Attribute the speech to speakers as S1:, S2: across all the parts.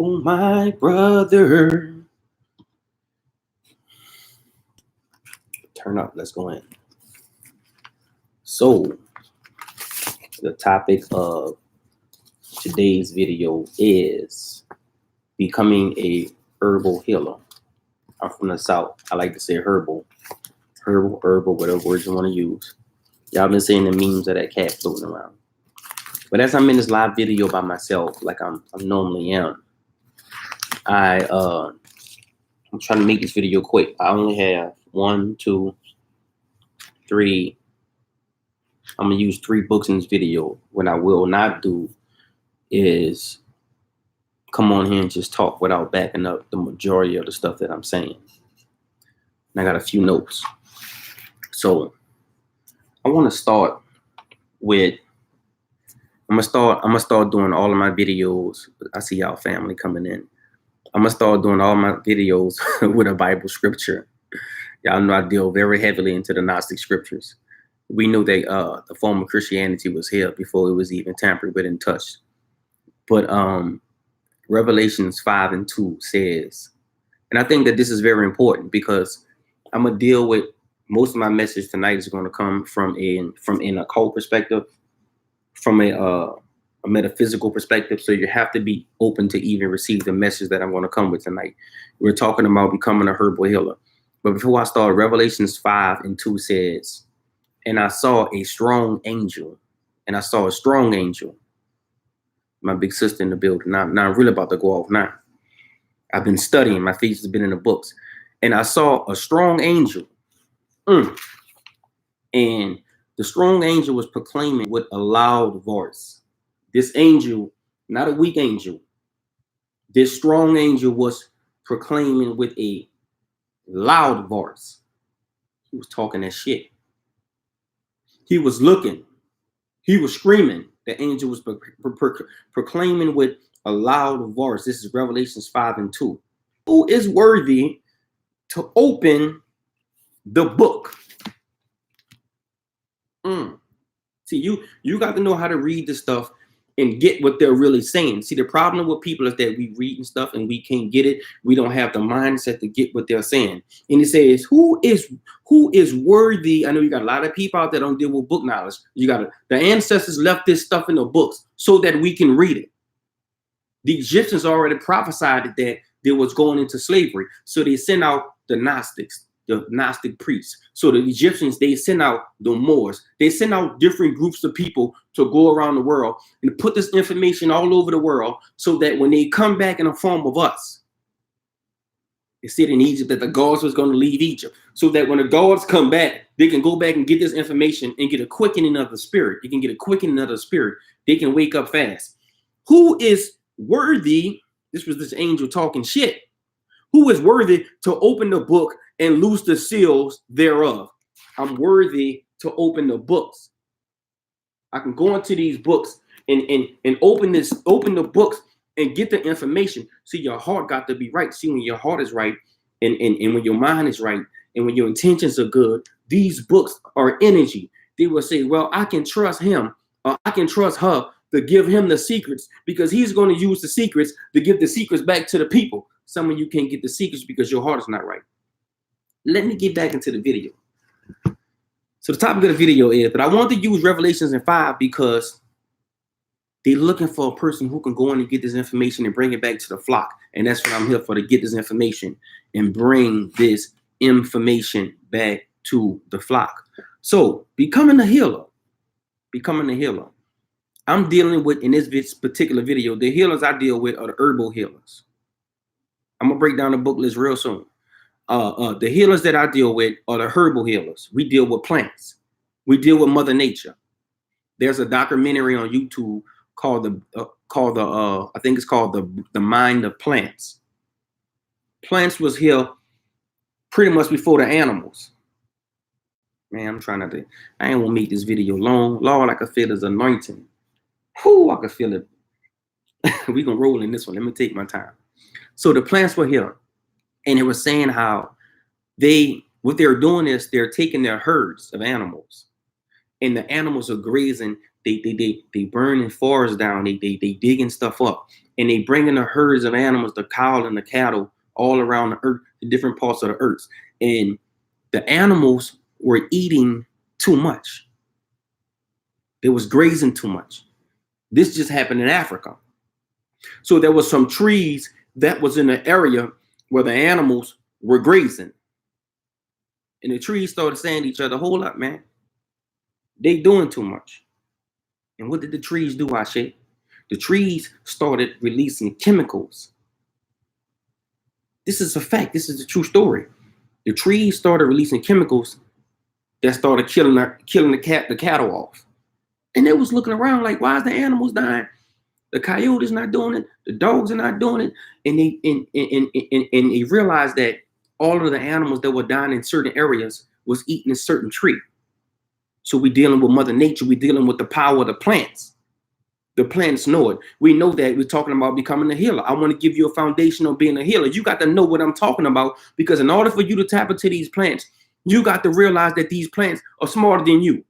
S1: Oh, my brother. Turn up. Let's go in. So, the topic of today's video is becoming a herbal healer. I'm from the South. I like to say herbal, whatever words you want to use. Y'all been seeing the memes of that cat floating around. But as I'm in this live video by myself, like I normally am, I'm trying to make this video quick. I only have 1, 2, 3. I'm gonna use 3 books in this video. What I will not do is come on here and just talk without backing up the majority of the stuff that I'm saying. And I got a few notes. So I want to start with. I'm gonna start doing all of my videos. I see y'all family coming in. I'm gonna start doing all my videos with a Bible scripture. Y'all know I deal very heavily into the Gnostic scriptures. We knew that the form of Christianity was here before it was even tampered with and touched. But Revelations 5:2 says, and I think that this is very important because I'm gonna deal with most of my message tonight is going to come from an occult perspective, from a metaphysical perspective. So you have to be open to even receive the message that I'm going to come with tonight. We're talking about becoming a herbal healer. But before I start, Revelations 5:2 says, and I saw a strong angel, my big sister in the building. Now I'm really about to go off now. I've been studying. My face has been in the books. And I saw a strong angel. And the strong angel was proclaiming with a loud voice. This angel, not a weak angel, this strong angel was proclaiming with a loud voice. He was talking that shit. He was looking. He was screaming. The angel was proclaiming with a loud voice. This is Revelations 5:2. Who is worthy to open the book? See, you got to know how to read this stuff and get what they're really saying. See, the problem with people is that we read and stuff and we can't get it. We don't have the mindset to get what they're saying. And it says, who is worthy? I know you got a lot of people out there don't deal with book knowledge. The ancestors left this stuff in the books so that we can read it. The Egyptians already prophesied that they was going into slavery. So they sent out the Gnostics, the Gnostic priests. So the Egyptians, they sent out the Moors. They sent out different groups of people to go around the world and put this information all over the world so that when they come back in the form of us, they said in Egypt that the gods was going to leave Egypt. So that when the gods come back, they can go back and get this information and get a quickening of the spirit. They can get a quickening of the spirit. They can wake up fast. Who is worthy? This was this angel talking shit. Who is worthy to open the book and loose the seals thereof? I'm worthy to open the books. I can go into these books and open the books and get the information. See, your heart got to be right. See, when your heart is right and when your mind is right and when your intentions are good, these books are energy. They will say, well, I can trust him or I can trust her to give him the secrets because he's going to use the secrets to give the secrets back to the people. Some of you can't get the secrets because your heart is not right. Let me get back into the video. So the topic of the video is, but I want to use Revelations 5 because they're looking for a person who can go in and get this information and bring it back to the flock. And that's what I'm here for, to get this information and bring this information back to the flock. So becoming a healer. I'm dealing with, in this particular video, the healers I deal with are the herbal healers. I'm going to break down the book list real soon. The healers that I deal with are the herbal healers. We deal with plants. We deal with Mother Nature. There's a documentary on YouTube called I think it's called the Mind of Plants. Plants was here pretty much before the animals. Man, I'm trying not to. I ain't want to make this video long. Lord, I can feel his anointing. Whoo, I can feel it. We gonna roll in this one. Let me take my time. So the plants were here. And it was saying how what they're doing is they're taking their herds of animals, and the animals are grazing. They burning forests down. They digging stuff up, and they bring in the herds of animals, the cow and the cattle, all around the earth, the different parts of the earth. And the animals were eating too much. They was grazing too much. This just happened in Africa. So there was some trees that was in the area where the animals were grazing. And the trees started saying to each other, hold up, man. They doing too much. And what did the trees do, Ashe? The trees started releasing chemicals. This is a fact. This is a true story. The trees started releasing chemicals that started killing the cattle off. And they was looking around like, why is the animals dying? The coyotes not doing it. The dogs are not doing it. And they realized that all of the animals that were dying in certain areas was eating a certain tree. So we're dealing with Mother Nature. We're dealing with the power of the plants. The plants know it. We know that. We're talking about becoming a healer. I want to give you a foundation on being a healer. You got to know what I'm talking about, because in order for you to tap into these plants, you got to realize that these plants are smarter than you.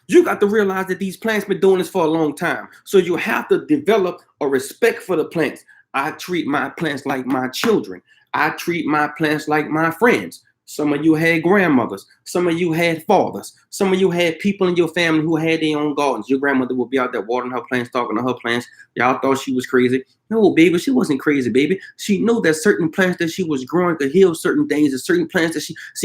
S1: You got to realize that these plants been doing this for a long time. So you have to develop a respect for the plants. I treat my plants like my children. I treat my plants like my friends. Some of you had grandmothers. Some of you had fathers. Some of you had people in your family who had their own gardens. Your grandmother would be out there watering her plants, talking to her plants. Y'all thought she was crazy. No, baby, she wasn't crazy, baby. She knew that certain plants that she was growing could heal certain things, and certain plants that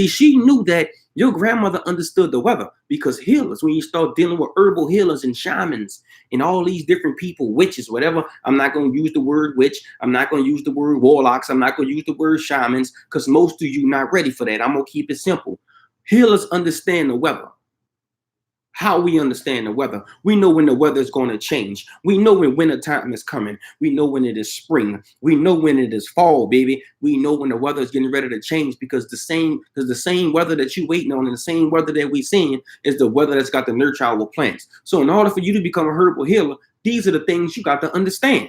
S1: she knew that your grandmother understood the weather, because healers, when you start dealing with herbal healers and shamans and all these different people, witches, whatever, I'm not going to use the word witch. I'm not going to use the word warlocks. I'm not going to use the word shamans, because most of you not ready for that. I'm going to keep it simple. Healers understand the weather. How we understand the weather. We know when the weather is going to change. We know when winter time is coming. We know when it is spring. We know when it is fall, baby. We know when the weather is getting ready to change, because the same weather that you waiting on and the same weather that we seeing is the weather that's got to nurture our plants. So in order for you to become a herbal healer, these are the things you got to understand.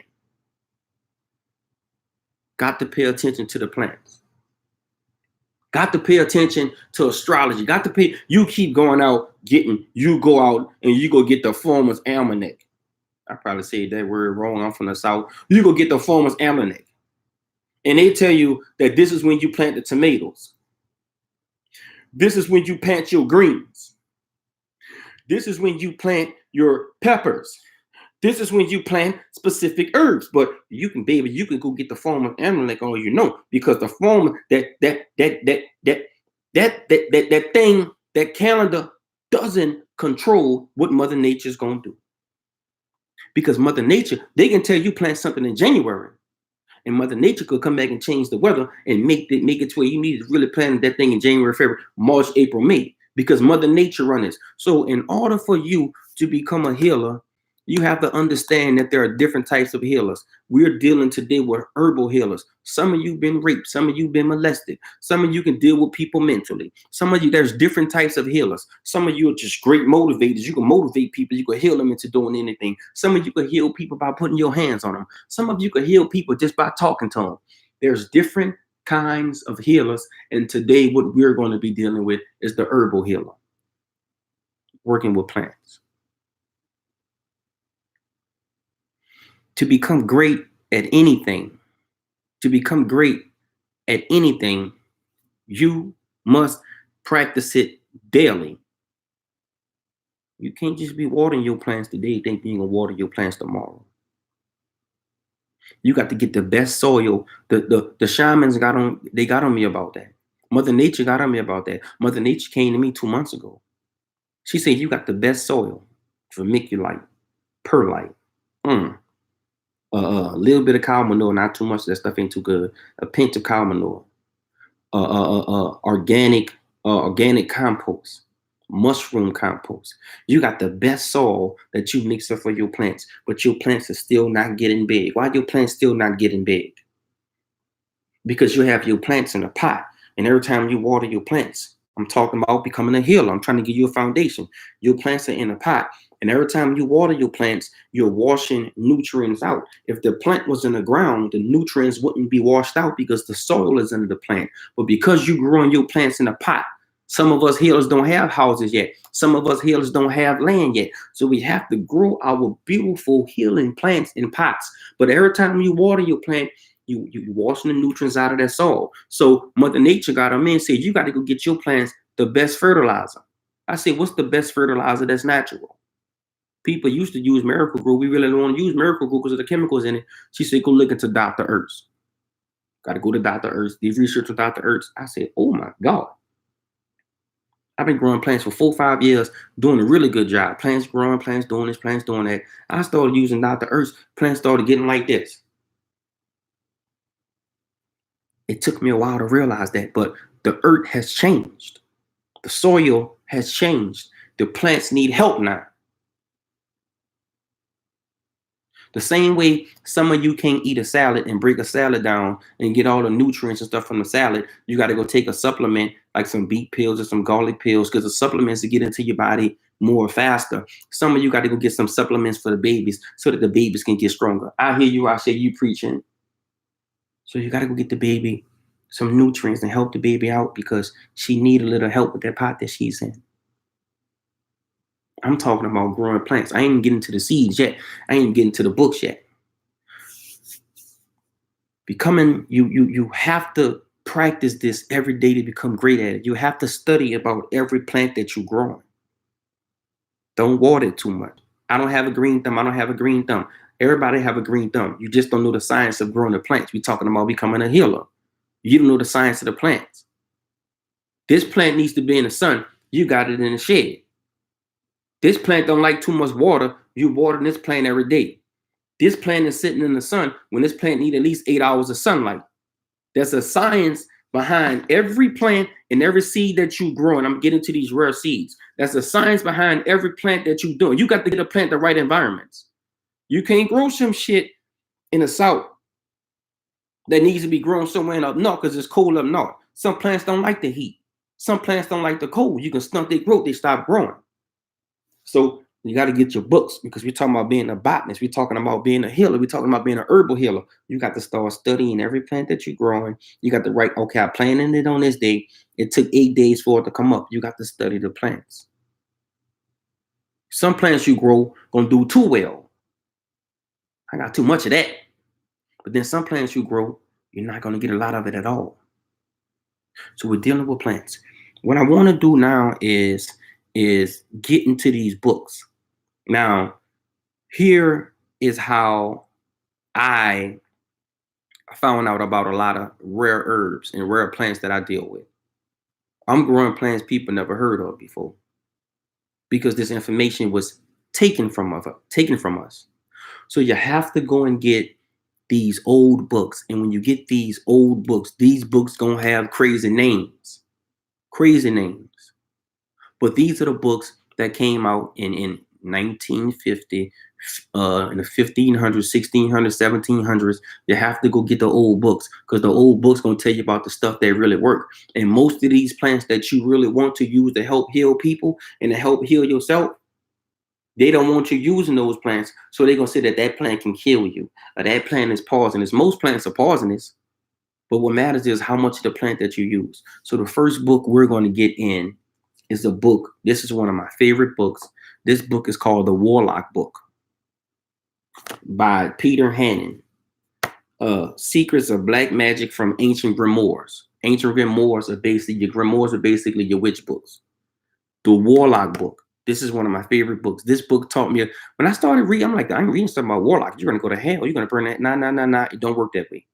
S1: Got to pay attention to the plants. Got to pay attention to astrology. Got to pay. You keep going out you go out and you go get the farmer's almanac. I probably said that word wrong. I'm from the South. You go get the farmer's almanac. And they tell you that this is when you plant the tomatoes. This is when you plant your greens. This is when you plant your peppers. This is when you plant specific herbs. But you can go get the farmer's almanac all you know, because the farmer, that calendar doesn't control what Mother Nature is going to do. Because Mother Nature, they can tell you plant something in January, and Mother Nature could come back and change the weather and make it to where you need to really plant that thing in January, February, March, April, May, because Mother Nature runs this. So in order for you to become a healer, you have to understand that there are different types of healers. We're dealing today with herbal healers. Some of you been raped. Some of you been molested. Some of you can deal with people mentally. Some of you, there's different types of healers. Some of you are just great motivators. You can motivate people. You can heal them into doing anything. Some of you can heal people by putting your hands on them. Some of you can heal people just by talking to them. There's different kinds of healers. And today what we're going to be dealing with is the herbal healer, working with plants. To become great at anything, you must practice it daily. You can't just be watering your plants today thinking you're going to water your plants tomorrow. You got to get the best soil. The shamans got on me about that. Mother Nature got on me about that. Mother Nature came to me 2 months ago. She said, you got the best soil for vermiculite, perlite. A little bit of cow manure, not too much. That stuff ain't too good. A pinch of cow manure. Organic compost. Mushroom compost. You got the best soil that you mix up for your plants, but your plants are still not getting big. Why your plants still not getting big? Because you have your plants in a pot, and every time you water your plants, I'm talking about becoming a healer. I'm trying to give you a foundation. Your plants are in a pot, and every time you water your plants, you're washing nutrients out. If the plant was in the ground, the nutrients wouldn't be washed out because the soil is in the plant. But because you're growing your plants in a pot, Some of us healers don't have houses yet. Some of us healers don't have land yet. So we have to grow our beautiful healing plants in pots. But every time you water your plant, you washing the nutrients out of that soil. So Mother Nature got them in and said, you got to go get your plants the best fertilizer. I said, what's the best fertilizer that's natural? People used to use Miracle Grow. We really don't want to use Miracle Grow because of the chemicals in it. She said, go look into Dr. Earth. Got to go to Dr. Earth. Did research with Dr. Earth. I said, oh my God. I've been growing plants for 4 or 5 years, doing a really good job. Plants growing, plants doing this, plants doing that. I started using Dr. Earth. Plants started getting like this. It took me a while to realize that, but the earth has changed. The soil has changed. The plants need help now. The same way some of you can't eat a salad and break a salad down and get all the nutrients and stuff from the salad, you got to go take a supplement like some beet pills or some garlic pills because the supplements to get into your body more faster. Some of you got to go get some supplements for the babies so that the babies can get stronger. I hear you. I say you preaching. So you got to go get the baby some nutrients and help the baby out because she need a little help with that pot that she's in. I'm talking about growing plants. I ain't getting to the seeds yet. I ain't getting to the books yet. Becoming, you have to practice this every day to become great at it. You have to study about every plant that you're growing. Don't water it too much. I don't have a green thumb. I don't have a green thumb. Everybody have a green thumb. You just don't know the science of growing the plants. We're talking about becoming a healer. You don't know the science of the plants. This plant needs to be in the sun. You got it in the shade. This plant don't like too much water. You watering this plant every day. This plant is sitting in the sun when this plant needs at least 8 hours of sunlight. There's a science behind every plant and every seed that you grow. And I'm getting to these rare seeds. There's a science behind every plant that you're doing. You got to get a plant the right environments. You can't grow some shit in the south that needs to be grown somewhere in up north because it's cold up north. Some plants don't like the heat. Some plants don't like the cold. You can stunt their growth. They stop growing. So you got to get your books because we're talking about being a botanist. We're talking about being a healer. We're talking about being an herbal healer. You got to start studying every plant that you're growing. You got to write, okay, I planted it on this day. It took 8 days for it to come up. You got to study the plants. Some plants you grow going to do too well. I got too much of that. But then some plants you grow, you're not going to get a lot of it at all. So we're dealing with plants. What I want to do now is get into these books. Now, here is how I found out about a lot of rare herbs and rare plants that I deal with. I'm growing plants people never heard of before because this information was taken from us. So you have to go and get these old books. And when you get these old books, these books gonna have crazy names. But these are the books that came out in 1950, in the 1500s, 1600s, 1700s. You have to go get the old books because the old books going to tell you about the stuff that really work. And most of these plants that you really want to use to help heal people and to help heal yourself, they don't want you using those plants. So they're going to say that plant can kill you or that plant is poisonous. Most plants are poisonous. But what matters is how much of the plant that you use. So the first book we're going to get in is a book. This is one of my favorite books. This book is called The Warlock Book by Peter Hannon. Secrets of Black Magic from Ancient Grimoires. Ancient grimoires are basically your witch books. The Warlock Book. This is one of my favorite books. This book taught me, when I started reading, I'm like, I'm reading stuff about warlocks. You're going to go to hell. You're going to burn that. Nah. It don't work that way.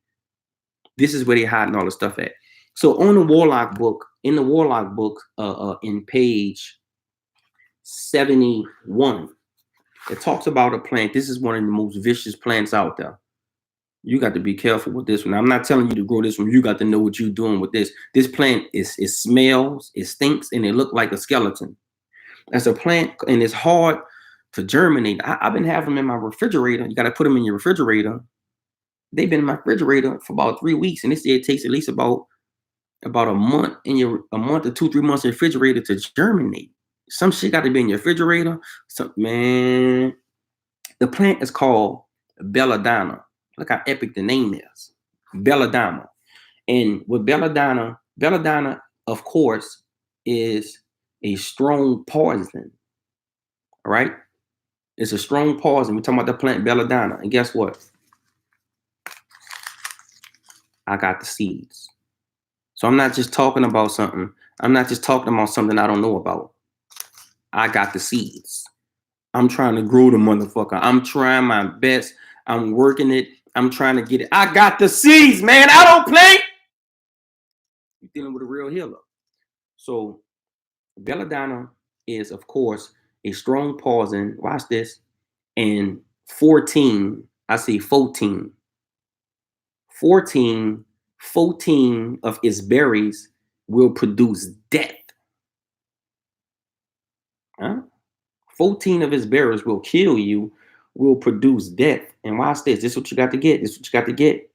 S1: This is where they're hiding all the stuff at. So on the Warlock Book, in page 71, it talks about a plant. This is one of the most vicious plants out there. You got to be careful with this one. I'm not telling you to grow this one. You got to know what you're doing with this. This plant it smells, it stinks, and it looks like a skeleton. That's a plant, and it's hard to germinate. I've been having them in my refrigerator. You got to put them in your refrigerator. They've been in my refrigerator for about 3 weeks, and they say it takes at least about a month to 2, 3 months in the refrigerator to germinate. Some shit got to be in your refrigerator. Man, the plant is called belladonna. Look how epic the name is. Belladonna. And with belladonna, of course, is a strong poison. All right? It's a strong poison. We're talking about the plant belladonna. And guess what? I got the seeds. So I'm not just talking about something. I'm not just talking about something I don't know about. I got the seeds. I'm trying to grow the motherfucker. I'm trying my best. I'm working it. I'm trying to get it. I got the seeds, man. I don't play. You're dealing with a real healer. So belladonna is, of course, a strong poison. Watch this. And 14, I say 14. 14 of its berries will produce death. Huh? 14 of its berries will kill you, will produce death. And watch this. This is what you got to get. This is what you got to get.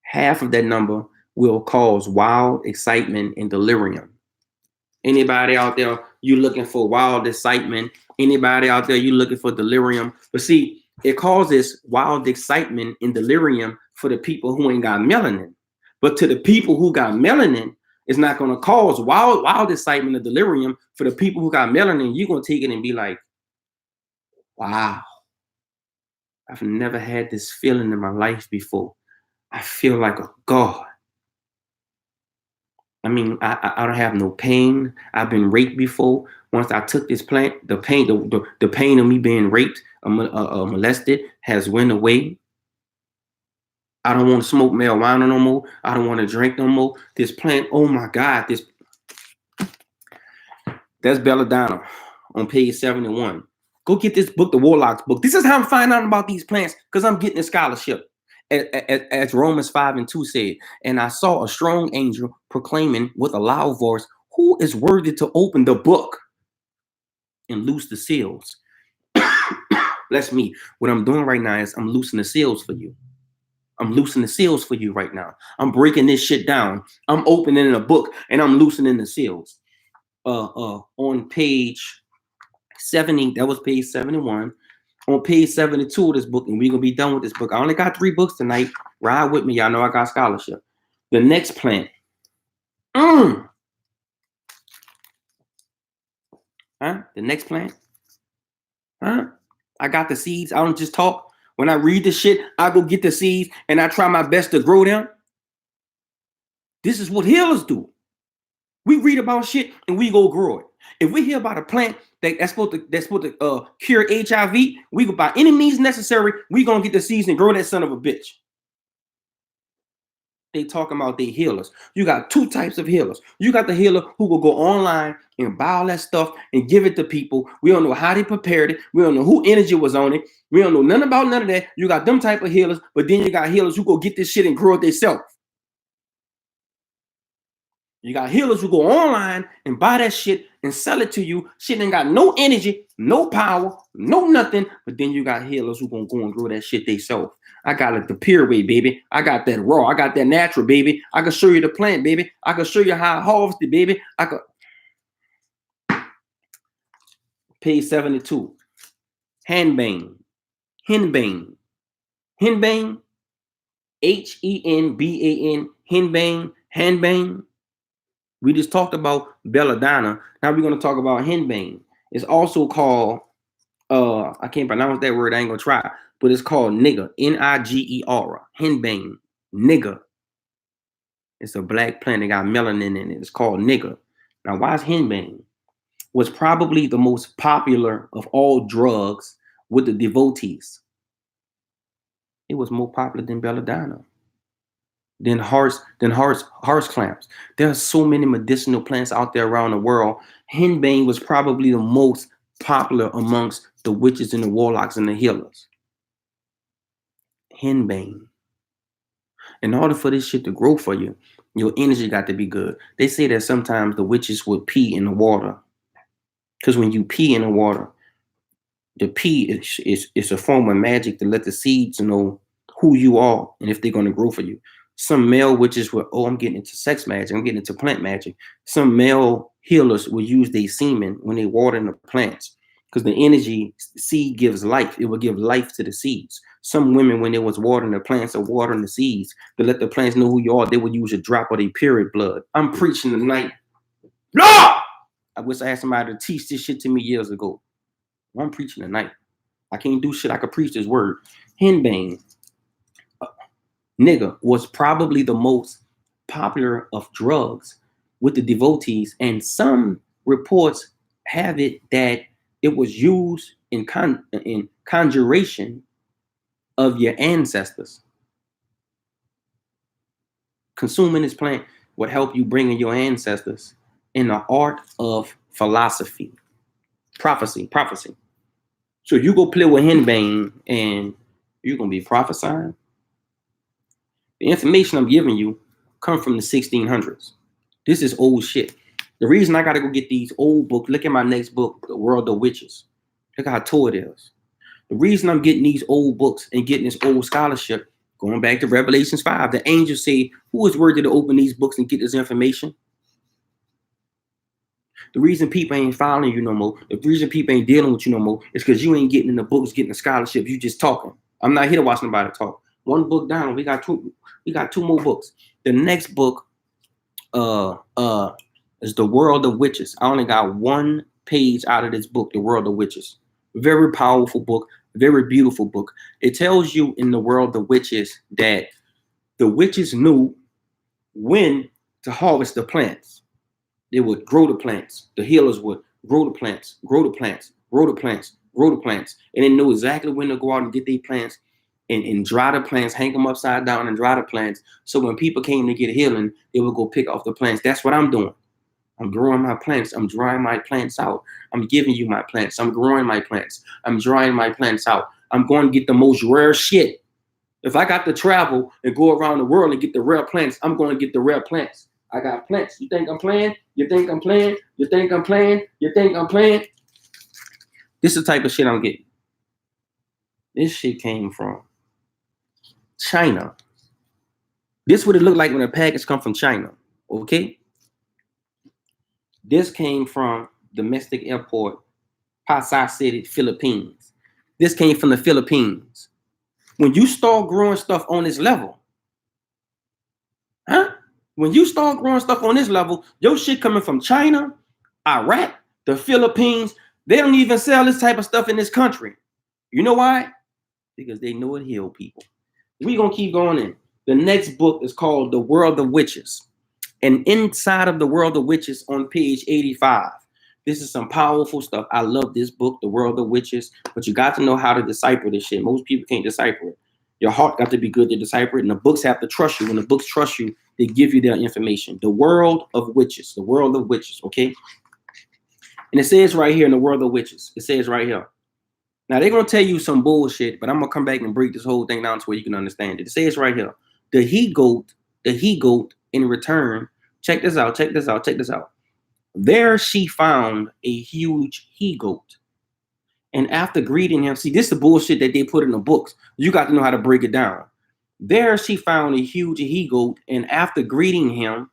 S1: Half of that number will cause wild excitement and delirium. Anybody out there, you looking for wild excitement? Anybody out there, you looking for delirium? But see, it causes wild excitement and delirium for the people who ain't got melanin. But to the people who got melanin, it's not going to cause wild excitement and delirium. For the people who got melanin, you're going to take it and be like, wow, I've never had this feeling in my life before. I feel like a god. I mean, I don't have no pain. I've been raped before. Once I took this plant, the pain of me being raped, molested has went away. I don't want to smoke marijuana no more. I don't want to drink no more. This plant, oh my God, that's belladonna on page 71. Go get this book, the Warlock's book. This is how I'm finding out about these plants, because I'm getting a scholarship. As Romans 5:2 said, and I saw a strong angel proclaiming with a loud voice, who is worthy to open the book and loose the seals? Bless me. What I'm doing right now is I'm loosing the seals for you. I'm loosening the seals for you right now. I'm breaking this shit down. I'm opening a book and I'm loosening the seals. On page 70, that was page 71. On page 72 of this book, and we're going to be done with this book. I only got 3 books tonight. Ride with me. Y'all know I got scholarship. The next plant. The next plant. I got the seeds. I don't just talk. When I read the shit, I go get the seeds and I try my best to grow them. This is what healers do. We read about shit and we go grow it. If we hear about a plant that's supposed to cure HIV, we go by any means necessary. We gonna get the seeds and grow that son of a bitch. They talking about they healers. You got 2 types of healers. You got the healer who will go online and buy all that stuff and give it to people. We don't know how they prepared it. We don't know who energy was on it. We don't know nothing about none of that. You got them type of healers, but then you got healers who go get this shit and grow it themselves. You got healers who go online and buy that shit and sell it to you. Shit ain't got no energy, no power, no nothing. But then you got healers who gonna go and grow that shit themselves. I got it the pure way, baby. I got that raw. I got that natural, baby. I can show you the plant, baby. I can show you how I harvested, baby. I could. Page 72. Henbane. Henbane. Henbane. Henbane. Henbane. Henbane. We just talked about belladonna. Now we're going to talk about henbane. It's also called, I can't pronounce that word. I ain't going to try. But it's called nigger. Niger. Henbane. Nigger. It's a black plant that got melanin in it. It's called nigger. Now, why is henbane? Was probably the most popular of all drugs with the devotees. It was more popular than belladonna. Than horse clamps. There are so many medicinal plants out there around the world. Henbane was probably the most popular amongst the witches and the warlocks and the healers. Henbane. In order for this shit to grow for you, your energy got to be good. They say that sometimes the witches would pee in the water. Because when you pee in the water, the pee is a form of magic to let the seeds know who you are and if they're going to grow for you. Some male witches will, I'm getting into sex magic. I'm getting into plant magic. Some male healers will use their semen when they water the plants because the energy seed gives life. It will give life to the seeds. Some women, when they was watering the plants or watering the seeds to let the plants know who you are, they would use a drop of their period blood. I'm preaching tonight. Blah! I wish I had somebody to teach this shit to me years ago. I'm preaching tonight. I can't do shit. I could preach this word. Henbane, nigga, was probably the most popular of drugs with the devotees, and some reports have it that it was used in conjuration of your ancestors. Consuming this plant would help you bring in your ancestors in the art of philosophy, prophecy. So you go play with henbane and you're gonna be prophesying. The information I'm giving you come from the 1600s. This is old shit. The reason I gotta go get these old books, look at my next book, The World of Witches. Look how tall it is. The reason I'm getting these old books and getting this old scholarship, going back to Revelations 5, the angels say, who is worthy to open these books and get this information? The reason people ain't following you no more, the reason people ain't dealing with you no more, is because you ain't getting in the books, getting the scholarship. You just talking. I'm not here to watch nobody talk. One book down, we got two more books. The next book is The World of Witches. I only got one page out of this book, The World of Witches. Very powerful book, very beautiful book. It tells you in The World of Witches that the witches knew when to harvest the plants. They would grow the plants. The healers would grow the plants, grow the plants, grow the plants, grow the plants. And they knew exactly when to go out and get their plants and dry the plants, hang them upside down and dry the plants. So when people came to get healing, they would go pick off the plants. That's what I'm doing. I'm growing my plants. I'm drying my plants out. I'm giving you my plants. I'm growing my plants. I'm drying my plants out. I'm going to get the most rare shit. If I got to travel and go around the world and get the rare plants, I'm going to get the rare plants. I got plants. You think I'm playing? You think I'm playing? You think I'm playing? You think I'm playing? This is the type of shit I'm getting. This shit came from China. This would it look like when a package come from China. Okay? This came from domestic airport, Pasay City, Philippines. This came from the Philippines. When you start growing stuff on this level, when you start growing stuff on this level, your shit coming from China, Iraq, the Philippines, they don't even sell this type of stuff in this country. You know why? Because they know it heal people. We're going to keep going in. The next book is called The World of Witches. And inside of The World of Witches on page 85, this is some powerful stuff. I love this book, The World of Witches, but you got to know how to decipher this shit. Most people can't decipher it. Your heart got to be good to decipher it, and the books have to trust you. When the books trust you, they give you their information. The World of Witches, The World of Witches, okay? And it says right here in The World of Witches, it says right here. Now, they're going to tell you some bullshit, but I'm going to come back and break this whole thing down to where you can understand it. It says right here, the he-goat in return, check this out. There she found a huge he-goat. And after greeting him, see, this is the bullshit that they put in the books. You got to know how to break it down. There she found a huge he-goat, and after greeting him,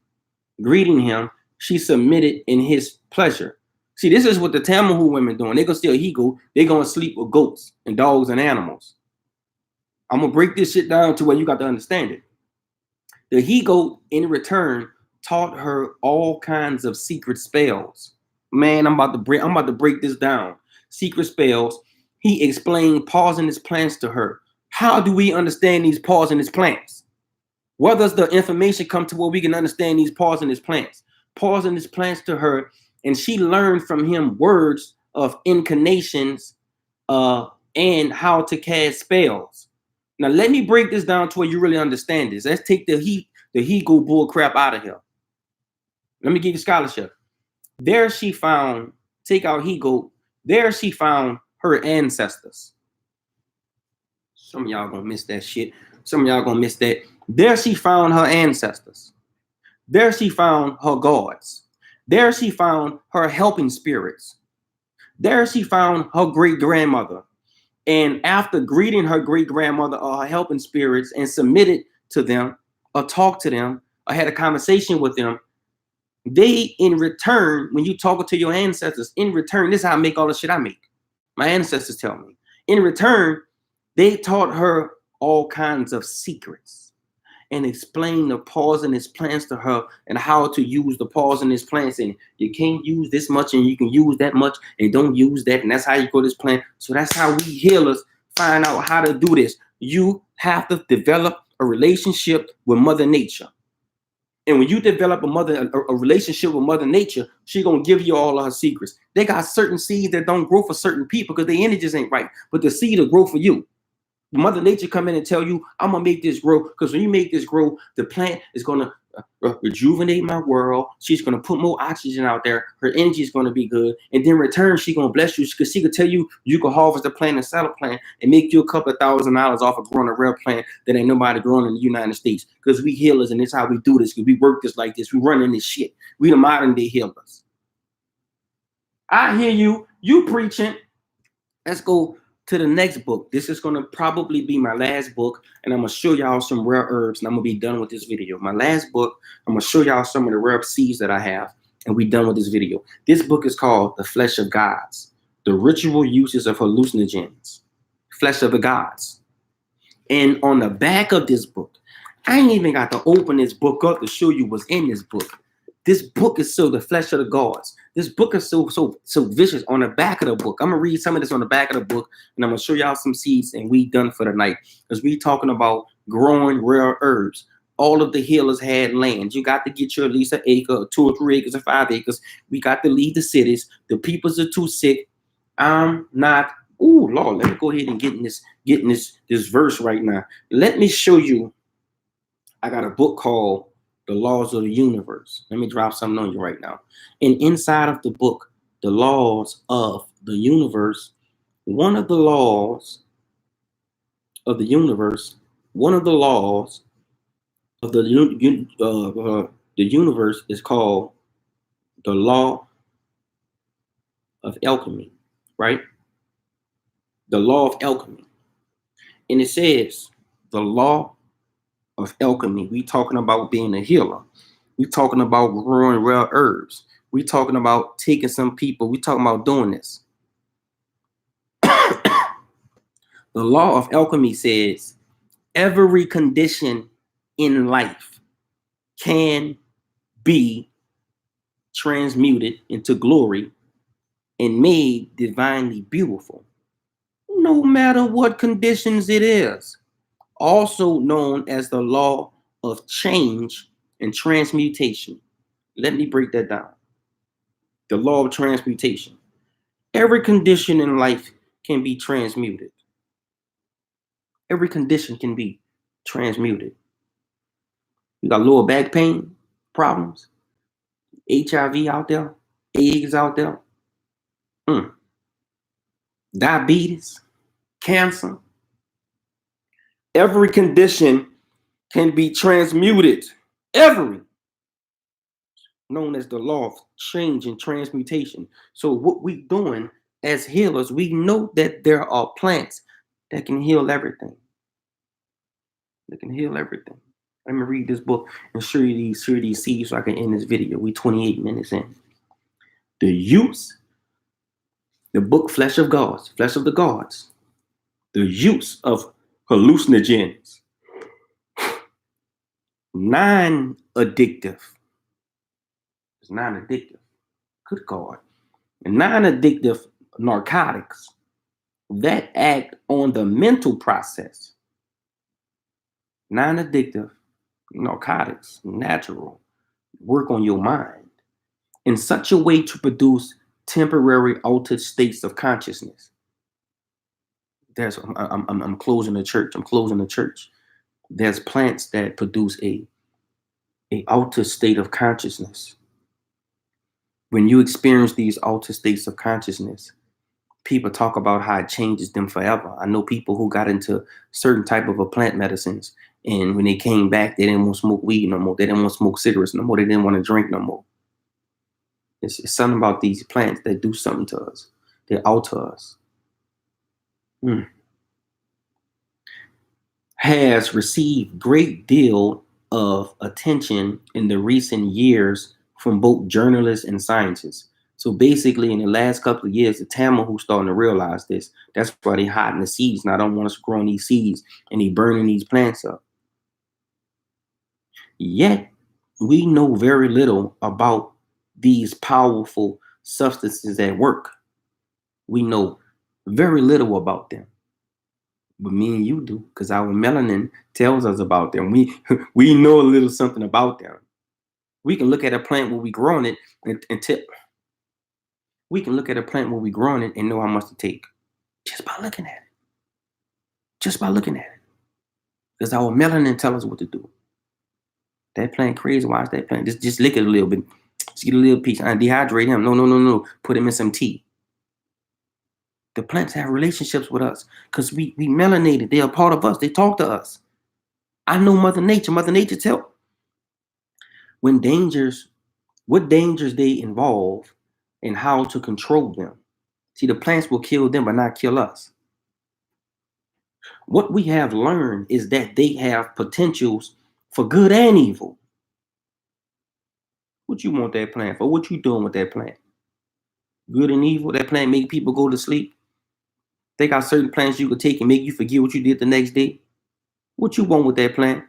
S1: she submitted in his pleasure. See, this is what the Tamil women doing. They're going to steal a he-goat. They're going to sleep with goats and dogs and animals. I'm going to break this shit down to where you got to understand it. The he-goat, in return, taught her all kinds of secret spells. Man, I'm about to break this down. Secret spells. He explained poisonous plants to her. How do we understand these poisonous plants? Where does the information come to where we can understand these poisonous plants? Poisonous plants to her, and she learned from him words of incarnations and how to cast spells. Now, let me break this down to where you really understand this. Let's take the he-go bull crap out of here. Let me give you scholarship. There she found, take out he-go, there she found her ancestors. Some of y'all gonna miss that shit. Some of y'all gonna miss that. There she found her ancestors. There she found her gods. There she found her helping spirits. There she found her great-grandmother. And after greeting her great-grandmother or her helping spirits and submitted to them or talked to them or had a conversation with them, they, in return, when you talk to your ancestors, in return, this is how I make all the shit I make. My ancestors tell me. In return, they taught her all kinds of secrets. and explain the poisonous plants to her and how to use the poisonous plants. And you can't use this much and you can use that much and don't use that. And that's how you grow this plant. So that's how we healers find out how to do this. You have to develop a relationship with Mother Nature. And when you develop a relationship with Mother Nature, she's gonna give you all of her secrets. They got certain seeds that don't grow for certain people because their energies ain't right, but the seed will grow for you. Mother Nature come in and tell you, I'm gonna make this grow, because when you make this grow, the plant is gonna rejuvenate my world. She's gonna put more oxygen out there. Her energy is gonna be good, and then in return, she's gonna bless you because she could tell you you can harvest the plant and sell a plant and make you a couple of $1,000 off of growing a rare plant that ain't nobody growing in the United States. Because we healers, and this how we do this. Because we work this like this. We running this shit. We the modern day healers. I hear you. You preaching. Let's go to the next book. This is going to probably be my last book, and I'm going to show y'all some rare herbs, and I'm going to be done with this video. My last book, I'm going to show y'all some of the rare seeds that I have, and we done with this video. This book is called The Flesh of Gods, The Ritual Uses of Hallucinogens, Flesh of the Gods. And on the back of this book, I ain't even got to open this book up to show you what's in this book. This book is so the flesh of the gods. This book is so vicious. On the back of the book, I'm gonna read some of this on the back of the book, and I'm gonna show y'all some seeds, and we done for the night. Because we talking about growing rare herbs. All of the healers had land. You got to get your at least an acre, or 2 or 3 acres, or 5 acres. We got to leave the cities. The peoples are too sick. I'm not. Oh Lord, let me go ahead and get in this verse right now. Let me show you. I got a book called The Laws of the Universe. Let me drop something on you right now. And inside of the book, The Laws of the Universe, one of the laws of the universe, one of the laws of the universe is called the law of alchemy, right? The law of alchemy. And it says the law of alchemy. We talking about being a healer. We talking about growing rare herbs. We talking about taking some people. We talking about doing this. The law of alchemy says every condition in life can be transmuted into glory and made divinely beautiful, no matter what conditions it is. Also known as the law of change and transmutation. Let me break that down. The law of transmutation. Every condition in life can be transmuted. Every condition can be transmuted. You got lower back pain problems, HIV out there, AIDS out there, diabetes, cancer. Every condition can be transmuted. Every. Known as the law of change and transmutation. So what we doing as healers, we know that there are plants that can heal everything. They can heal everything. Let me read this book and show you these seeds so I can end this video. We 28 minutes in. The book Flesh of Gods, Flesh of the Gods. The use of hallucinogens. Non-addictive. It's non-addictive. Good God. Non-addictive narcotics that act on the mental process. Non-addictive narcotics, natural, work on your mind in such a way to produce temporary altered states of consciousness. I'm closing the church. I'm closing the church. There's plants that produce a altered state of consciousness. When you experience these altered states of consciousness, people talk about how it changes them forever. I know people who got into certain type of plant medicines, and when they came back, they didn't want to smoke weed no more. They didn't want to smoke cigarettes no more. They didn't want to drink no more. It's something about these plants that do something to us. They alter us. Has received great deal of attention in the recent years from both journalists and scientists. So basically, in the last couple of years, the Tamil who's starting to realize this, that's why they hiding the seeds. Now, I don't want us growing these seeds and they burning these plants up. Yet we know very little about these powerful substances at work. We know very little about them. But me and you do, because our melanin tells us about them. We know a little something about them. We can look at a plant where we growing it and tip. We can look at a plant where we growing it and know how much to take just by looking at it. Just by looking at it. Because our melanin tells us what to do. That plant crazy. Watch that plant. Just lick it a little bit. Just get a little piece. I dehydrate him. No. Put him in some tea. The plants have relationships with us because we melanated. They are part of us. They talk to us. I know Mother Nature. Mother Nature tell what dangers they involve and how to control them. See, the plants will kill them, but not kill us. What we have learned is that they have potentials for good and evil. What you want that plant for? What you doing with that plant? Good and evil? That plant make people go to sleep? They got certain plants you could take and make you forget what you did the next day. What you want with that plant?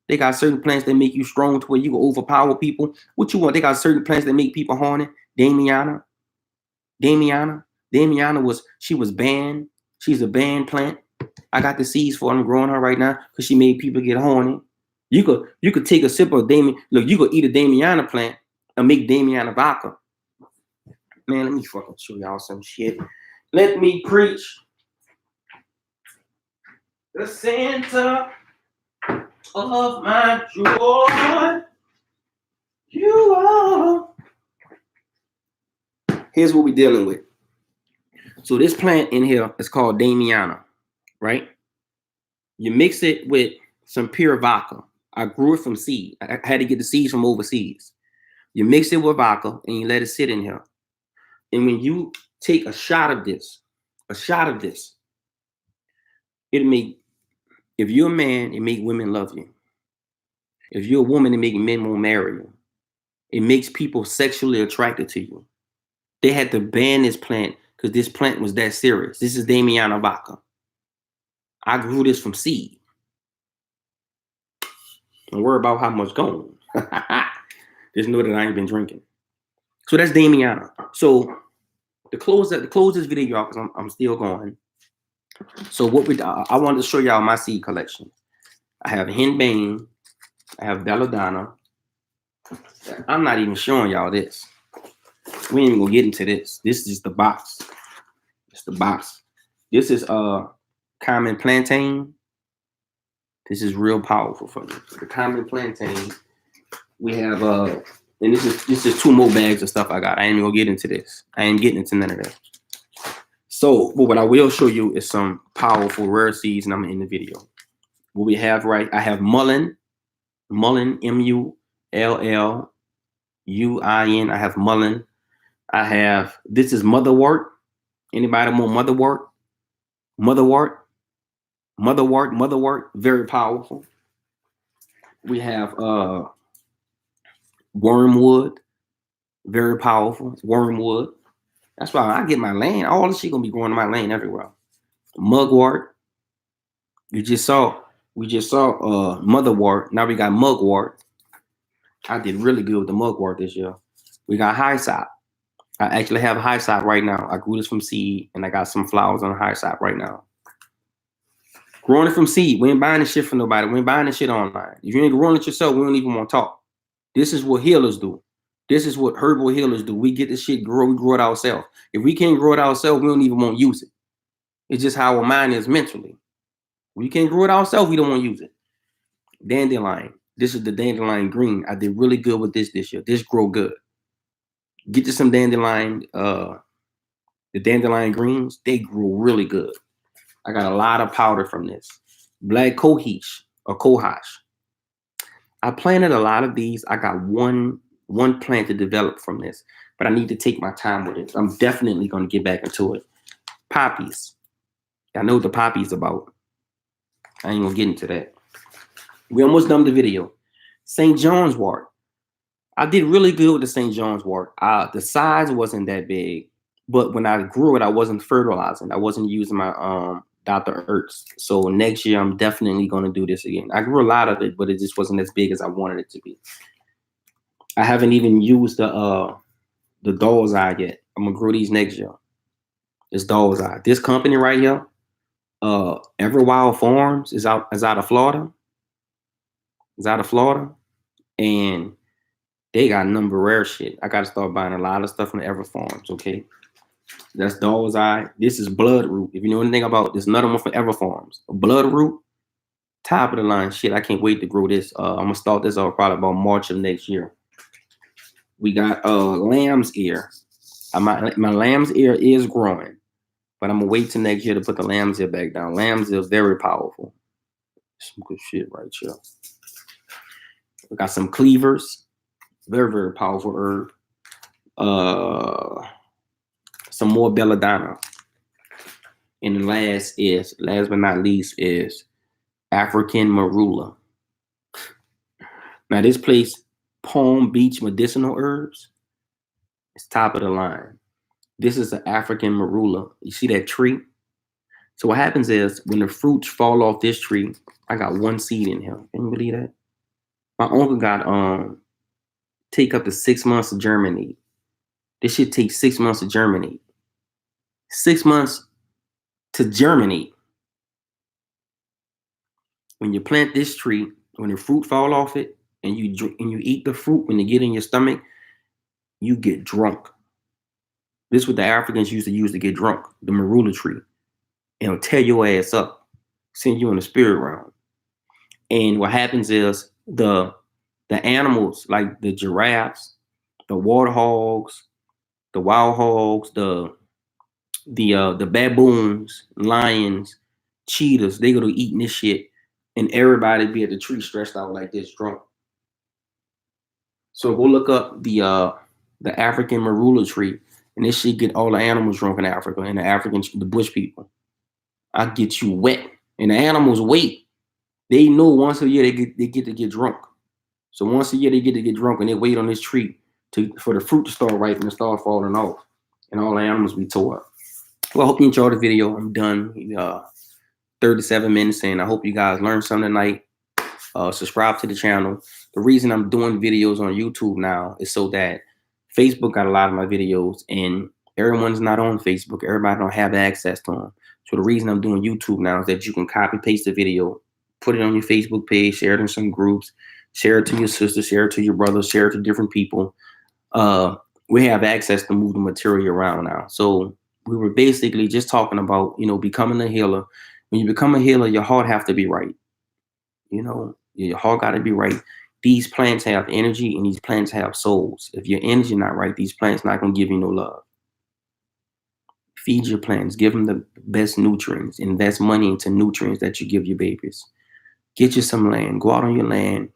S1: They got certain plants that make you strong to where you can overpower people. What you want? They got certain plants that make people horny. Damiana she was banned. She's a banned plant. I got the seeds for her. I'm growing her right now because she made people get horny. You could take a sip of Damiana. Look, you could eat a Damiana plant and make Damiana vodka. Man, let me fucking show y'all some shit. Let me preach. The center of my joy, you are. Here's what we're dealing with. So this plant in here is called Damiana, right? You mix it with some pure vodka. I grew it from seed. I had to get the seeds from overseas. You mix it with vodka and you let it sit in here. And when you take a shot of this, it'll make, if you're a man, it make women love you. If you're a woman, it make men won't marry you. It makes people sexually attracted to you. They had to ban this plant because this plant was that serious. This is Damiana vodka. I grew this from seed. Don't worry about how much gone. Just know that I ain't been drinking. So that's Damiana. So to close this video, y'all, because I'm still going. So I wanted to show y'all my seed collection. I have henbane. I have belladonna. I'm not even showing y'all this. We ain't even gonna get into this. This is just the box. It's the box. This is common plantain. This is real powerful for me. The common plantain. We have and this is 2 more bags of stuff I got. I ain't even gonna get into this. I ain't getting into none of that. So, but what I will show you is some powerful rare seeds, and I'm gonna end the video. What we have, right? I have mullein, MULLUIN. I have mullein. I have, this is motherwort. Anybody more motherwort? Motherwort, very powerful. We have wormwood, very powerful. Wormwood. That's why I get my land. All this shit gonna be growing in my land everywhere. Mugwort. We just saw motherwort. Now we got mugwort. I did really good with the mugwort this year. We got high side. I actually have a high side right now. I grew this from seed, and I got some flowers on the high side right now. Growing it from seed. We ain't buying this shit from nobody. We ain't buying this shit online. If you ain't growing it yourself, we don't even want to talk. This is what healers do. This is what herbal healers do. We get this shit grow. We grow it ourselves. If we can't grow it ourselves, we don't even want to use it. It's just how our mind is mentally. We can't grow it ourselves, we don't want to use it. Dandelion. This is the dandelion green. I did really good with this year. This grow good. Get you some dandelion, the dandelion greens, they grow really good. I got a lot of powder from this. Black cohosh or cohosh. I planted a lot of these. I got one plant to develop from this, but I need to take my time with it. I'm definitely going to get back into it. Poppies. I know what the poppy's about. I ain't going to get into that. We almost done the video. St. John's wort. I did really good with the St. John's wort. The size wasn't that big, but when I grew it, I wasn't fertilizing. I wasn't using my Dr. Ertz. So next year I'm definitely going to do this again. I grew a lot of it, but it just wasn't as big as I wanted it to be. I haven't even used the doll's eye yet. I'm gonna grow these next year. This doll's eye. This company right here, Everwild Farms is out of Florida. It's out of Florida, and they got number rare shit. I gotta start buying a lot of stuff from Ever Farms. Okay, that's doll's eye. This is bloodroot. If you know anything about this, another one from Ever Farms. Bloodroot, top of the line shit. I can't wait to grow this. I'm gonna start this off probably about March of next year. We got lamb's ear. My lamb's ear is growing, but I'm gonna wait till next year to put the lamb's ear back down. Lamb's ear is very powerful. Some good shit right here. We got some cleavers, very, very powerful herb. Some more belladonna. And the last but not least, is African marula. Now this place, Palm Beach medicinal herbs, it's top of the line. This is an African marula. You see that tree? So what happens is when the fruits fall off this tree, I got one seed in here. Can you believe that? My uncle got take up to 6 months to germinate. This shit takes 6 months to germinate. 6 months to germinate. When you plant this tree, when the fruit fall off it, and you eat the fruit, when you get in your stomach, you get drunk. This is what the Africans used to use to get drunk, the marula tree. It'll tear your ass up, send you in the spirit realm. And what happens is the animals, like the giraffes, the warthogs, the wild hogs, the baboons, lions, cheetahs, they go to eating this shit, and everybody be at the tree stretched out like this, drunk. So go look up the African marula tree, and this shit get all the animals drunk in Africa, and the bush people. I get you wet, and the animals wait. They know once a year they get to get drunk. So once a year they get to get drunk, and they wait on this tree for the fruit to start ripening and start falling off, and all the animals be tore up. Well, I hope you enjoyed the video. I'm done. 37 minutes in. I hope you guys learned something tonight. Subscribe to the channel. The reason I'm doing videos on YouTube now is so that Facebook got a lot of my videos, and everyone's not on Facebook. Everybody don't have access to them. So the reason I'm doing YouTube now is that you can copy paste the video, put it on your Facebook page, share it in some groups, share it to your sister, share it to your brother, share it to different people. We have access to move the material around now. So we were basically just talking about, becoming a healer. When you become a healer, your heart have to be right. Your heart got to be right. These plants have energy, and these plants have souls. If your energy not right, these plants not going to give you no love. Feed your plants. Give them the best nutrients. Invest money into nutrients that you give your babies. Get you some land. Go out on your land.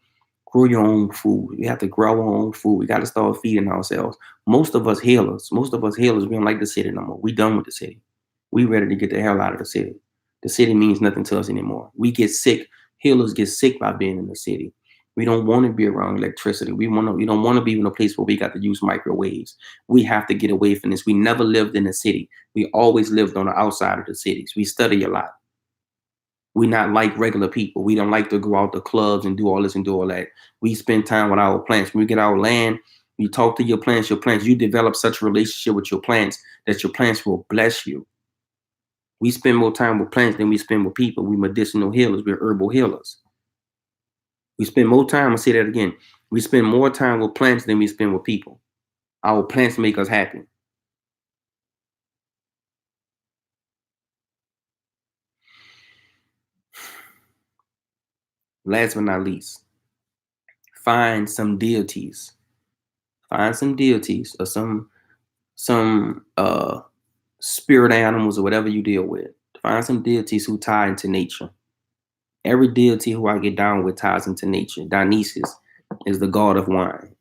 S1: Grow your own food. We have to grow our own food. We got to start feeding ourselves. Most of us healers, we don't like the city no more. We done with the city. We ready to get the hell out of the city. The city means nothing to us anymore. We get sick. Healers get sick by being in the city. We don't want to be around electricity. We don't want to be in a place where we got to use microwaves. We have to get away from this. We never lived in the city. We always lived on the outside of the cities. We study a lot. We're not like regular people. We don't like to go out to clubs and do all this and do all that. We spend time with our plants. When we get our land, you talk to your plants, you develop such a relationship with your plants that your plants will bless you. We spend more time with plants than we spend with people. We medicinal healers. We're herbal healers. We spend more time, I'll say that again. We spend more time with plants than we spend with people. Our plants make us happy. Last but not least, find some deities. Find some deities or some spirit animals or whatever you deal with. Find some deities who tie into nature. Every deity who I get down with ties into nature. Dionysus is the god of wine.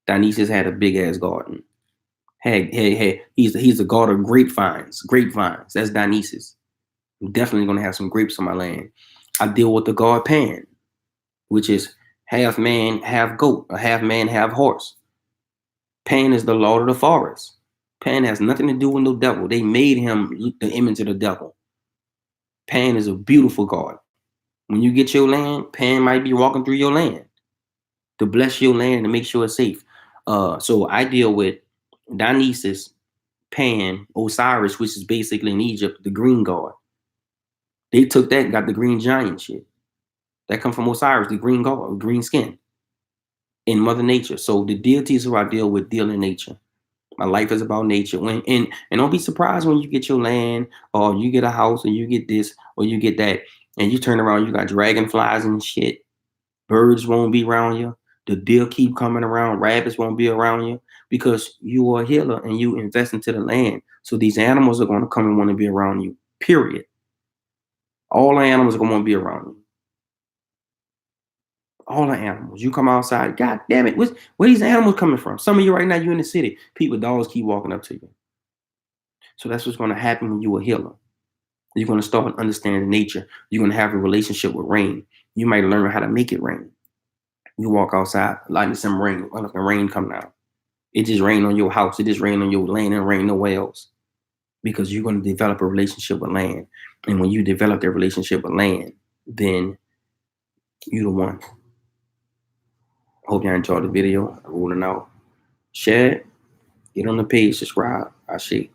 S1: Dionysus had a big ass garden. Hey, he's the god of grapevines. Grapevines. That's Dionysus. I'm definitely gonna have some grapes on my land. I deal with the god Pan, which is half man, half goat, or half man, half horse. Pan is the lord of the forest. Pan has nothing to do with no devil. They made him the image of the devil. Pan is a beautiful god. When you get your land, Pan might be walking through your land to bless your land and make sure it's safe. So I deal with Dionysus, Pan, Osiris, which is basically in Egypt, the green god. They took that and got the green giant shit. That come from Osiris, the green god, green skin, in Mother Nature. So the deities who I deal with deal in nature. My life is about nature. And don't be surprised when you get your land or you get a house or you get this or you get that, and you turn around, you got dragonflies and shit. Birds won't be around you. The deer keep coming around. Rabbits won't be around you because you are a healer and you invest into the land. So these animals are going to come and want to be around you. Period. All the animals are going to want to be around you. All the animals. You come outside. God damn it. Where these animals coming from? Some of you right now, you in the city. People, dogs keep walking up to you. So that's what's going to happen when you're a healer. You're going to start understanding nature. You're going to have a relationship with rain. You might learn how to make it rain. You walk outside, lighting some rain, the rain come down. It just rain on your house. It just rain on your land and rain nowhere else. Because you're going to develop a relationship with land. And when you develop that relationship with land, then you're the one. Hope y'all enjoyed the video. I'm rolling out. Share it. Get on the page. Subscribe. I shake.